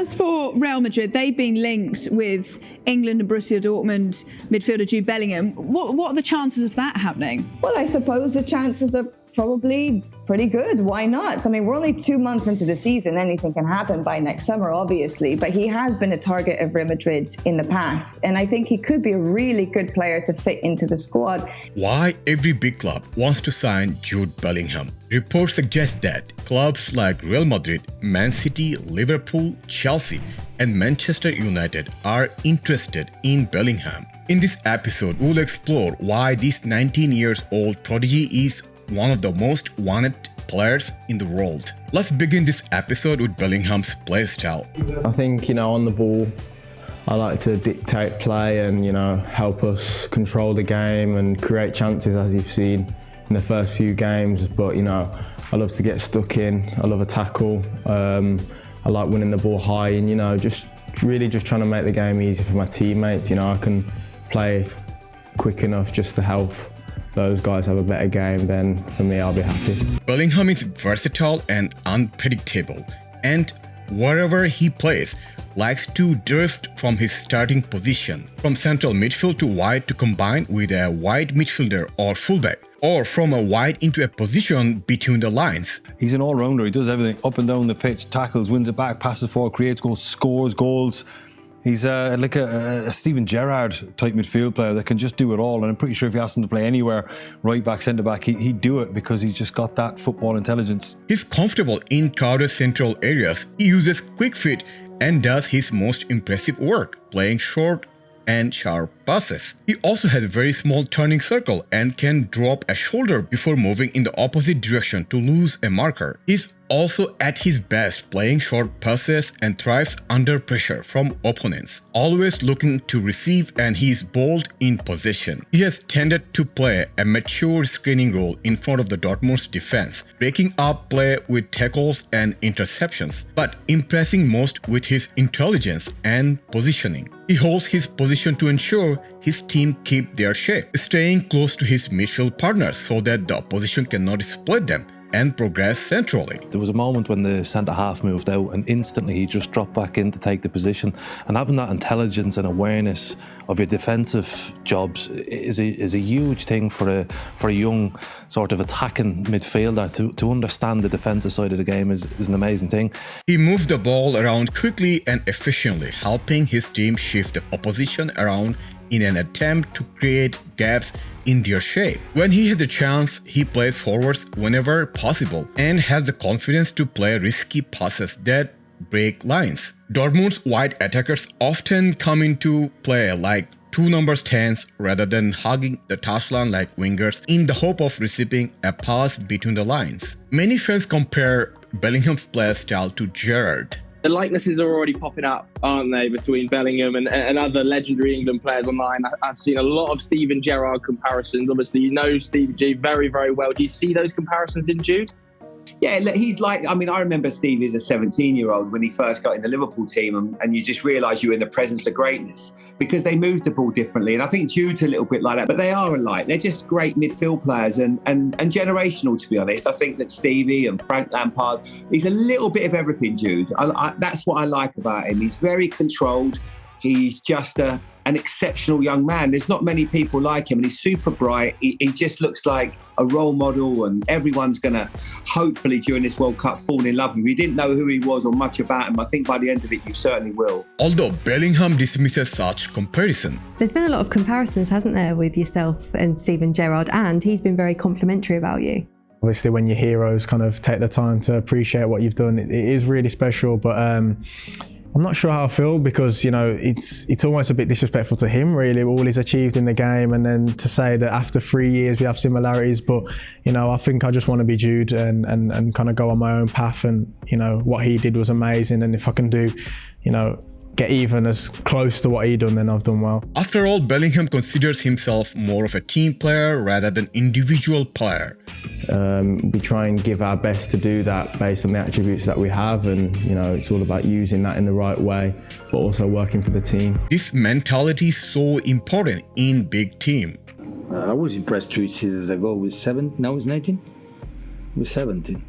As for Real Madrid, they've been linked with England and Borussia Dortmund midfielder Jude Bellingham. What are the chances of that happening? Well, I suppose the chances are probably pretty good. Why not? I mean, we're only 2 months into the season. Anything can happen by next summer, obviously. But he has been a target of Real Madrid in the past. And I think he could be a really good player to fit into the squad. Why every big club wants to sign Jude Bellingham? Reports suggest that clubs like Real Madrid, Man City, Liverpool, Chelsea, and Manchester United are interested in Bellingham. In this episode, we'll explore why this 19-year-old prodigy is one of the most wanted players in the world. Let's begin this episode with Bellingham's play style. I think, on the ball, I like to dictate play and, help us control the game and create chances, as you've seen in the first few games. But, I love to get stuck in. I love a tackle. I like winning the ball high and, just trying to make the game easy for my teammates. I can play quick enough just to help those guys have a better game, then for me, I'll be happy. Bellingham is versatile and unpredictable, and wherever he plays, likes to drift from his starting position, from central midfield to wide to combine with a wide midfielder or fullback, or from a wide into a position between the lines. He's an all-rounder. He does everything up and down the pitch, tackles, wins it back, passes forward, creates goals, scores goals. He's like a Steven Gerrard type midfield player that can just do it all. And I'm pretty sure if you asked him to play anywhere, right back, centre back, he'd do it because he's just got that football intelligence. He's comfortable in crowded central areas. He uses quick feet and does his most impressive work, playing short and sharp passes. He also has a very small turning circle and can drop a shoulder before moving in the opposite direction to lose a marker. He's also at his best playing short passes and thrives under pressure from opponents, always looking to receive, and he's bold in possession. He has tended to play a mature screening role in front of the Dortmund's defense, breaking up play with tackles and interceptions, but impressing most with his intelligence and positioning. He holds his position to ensure his team keep their shape, staying close to his midfield partners so that the opposition cannot split them and progress centrally. There was a moment when the centre-half moved out and instantly he just dropped back in to take the position. And having that intelligence and awareness of your defensive jobs is a huge thing for a young sort of attacking midfielder. To understand the defensive side of the game is an amazing thing. He moved the ball around quickly and efficiently, helping his team shift the opposition around in an attempt to create gaps in their shape. When he has a chance, he plays forwards whenever possible and has the confidence to play risky passes that break lines. Dortmund's wide attackers often come into play like 2 number 10s rather than hugging the touchline like wingers in the hope of receiving a pass between the lines. Many fans compare Bellingham's play style to Gerrard. The likenesses are already popping up, aren't they, between Bellingham and other legendary England players online. I've seen a lot of Steven Gerrard comparisons. Obviously, you know Steve G very, very well. Do you see those comparisons in Jude? Yeah, he's like, I remember Steve as a 17-year-old when he first got in the Liverpool team and you just realise you're in the presence of greatness because they moved the ball differently. And I think Jude's a little bit like that, but they are alike. They're just great midfield players and generational, to be honest. I think that Stevie and Frank Lampard, he's a little bit of everything, Jude. That's what I like about him. He's very controlled. He's just an exceptional young man. There's not many people like him and he's super bright. He just looks like a role model and everyone's going to hopefully during this World Cup fall in love with him. If you didn't know who he was or much about him, I think by the end of it you certainly will. Although Bellingham dismisses such comparison. There's been a lot of comparisons, hasn't there, with yourself and Steven Gerrard, and he's been very complimentary about you. Obviously, when your heroes kind of take the time to appreciate what you've done, it is really special, but I'm not sure how I feel because, it's almost a bit disrespectful to him, really, all he's achieved in the game. And then to say that after 3 years we have similarities, but, I think I just want to be Jude and kind of go on my own path. And, what he did was amazing. And if I can do, get even as close to what he done, then I've done well. After all, Bellingham considers himself more of a team player rather than individual player. We try and give our best to do that based on the attributes that we have, and it's all about using that in the right way, but also working for the team. This mentality is so important in big team. I was impressed 2 seasons ago with 7, now it's 19? With 17.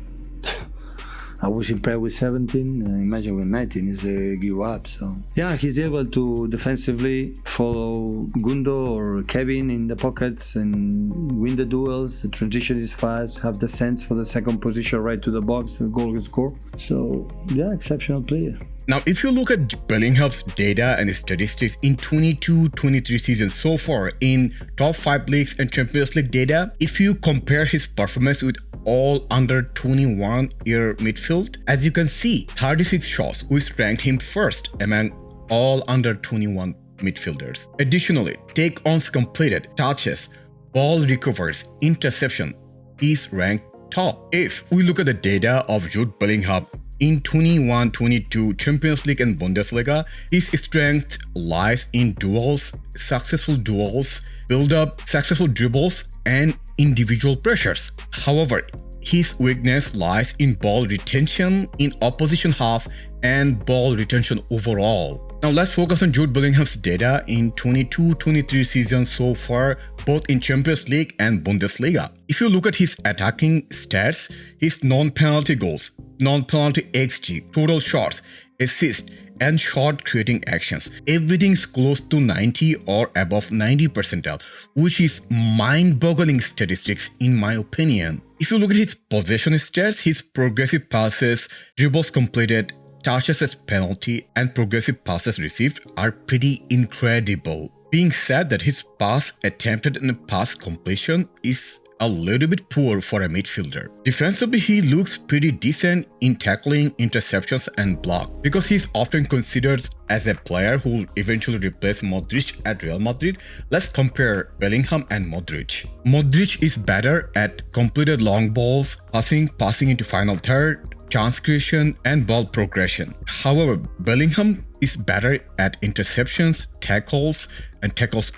I was impressed with 17. Imagine with 19 is a give up. So yeah, he's able to defensively follow Gundo or Kevin in the pockets and win the duels. The transition is fast, have the sense for the second position right to the box, the goal can score. So yeah, exceptional player. Now, if you look at Bellingham's data and statistics in 22-23 season so far in top 5 leagues and Champions League data, if you compare his performance with all under 21-year midfield, as you can see, 36 shots, which ranked him first among all under 21 midfielders. Additionally, take-ons completed, touches, ball recovers, interception is ranked top. If we look at the data of Jude Bellingham in 21-22 Champions League and Bundesliga, his strength lies in duels, successful duels, build-up, successful dribbles, and individual pressures. However, his weakness lies in ball retention in opposition half and ball retention overall. Now let's focus on Jude Bellingham's data in 22-23 season so far, both in Champions League and Bundesliga. If you look at his attacking stats, his non-penalty goals, non-penalty XG, total shots, assists, and shot creating actions, everything's close to 90 or above 90 percentile, which is mind-boggling statistics in my opinion. If you look at his possession stats, his progressive passes, dribbles completed, touches as penalty, and progressive passes received are pretty incredible. Being said that his pass attempted and pass completion is a little bit poor for a midfielder. Defensively, he looks pretty decent in tackling, interceptions, and block. Because he's often considered as a player who will eventually replace Modric at Real Madrid, let's compare Bellingham and Modric. Modric is better at completed long balls, passing into final third, chance creation, and ball progression. However, Bellingham is better at interceptions, tackles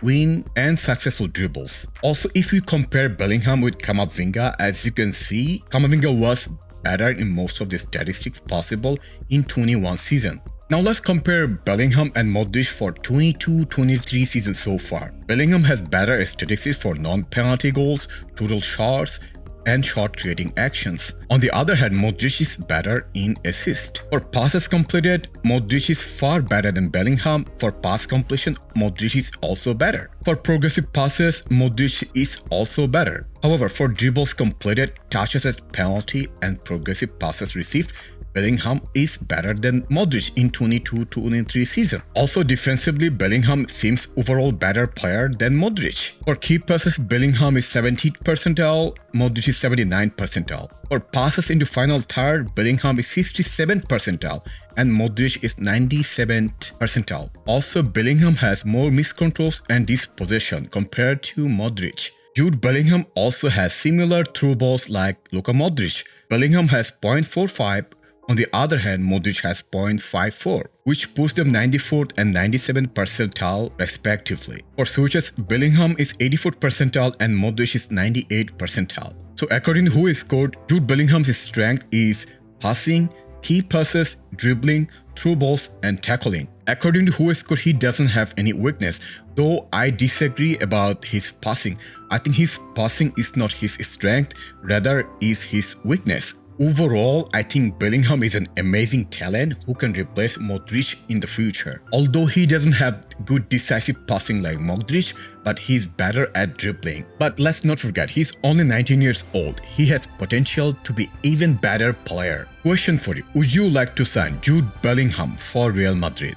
win, and successful dribbles. Also, if you compare Bellingham with Camavinga, as you can see, Camavinga was better in most of the statistics possible in 21 season. Now let's compare Bellingham and Modric for 22-23 season so far. Bellingham has better statistics for non-penalty goals, total shots, and shot creating actions. On the other hand, Modric is better in assist. For passes completed, Modric is far better than Bellingham. For pass completion, Modric is also better. For progressive passes, Modric is also better. However, for dribbles completed, touches as penalty, and progressive passes received, Bellingham is better than Modric in 22-23 season. Also defensively, Bellingham seems overall better player than Modric. For key passes, Bellingham is 70th percentile, Modric is 79th percentile. For passes into final third, Bellingham is 67th percentile and Modric is 97th percentile. Also, Bellingham has more miscontrols and dispossession compared to Modric. Jude Bellingham also has similar through balls like Luka Modric. Bellingham has 0.45. On the other hand, Modric has 0.54, which puts them 94th and 97th percentile respectively. For switches, Bellingham is 84th percentile and Modric is 98th percentile. So according to who scored, Jude Bellingham's strength is passing, key passes, dribbling, through balls, and tackling. According to who scored, he doesn't have any weakness, though I disagree about his passing. I think his passing is not his strength, rather is his weakness. Overall, I think Bellingham is an amazing talent who can replace Modric in the future. Although he doesn't have good decisive passing like Modric, but he's better at dribbling. But let's not forget, he's only 19 years old. He has potential to be even better player. Question for you, would you like to sign Jude Bellingham for Real Madrid?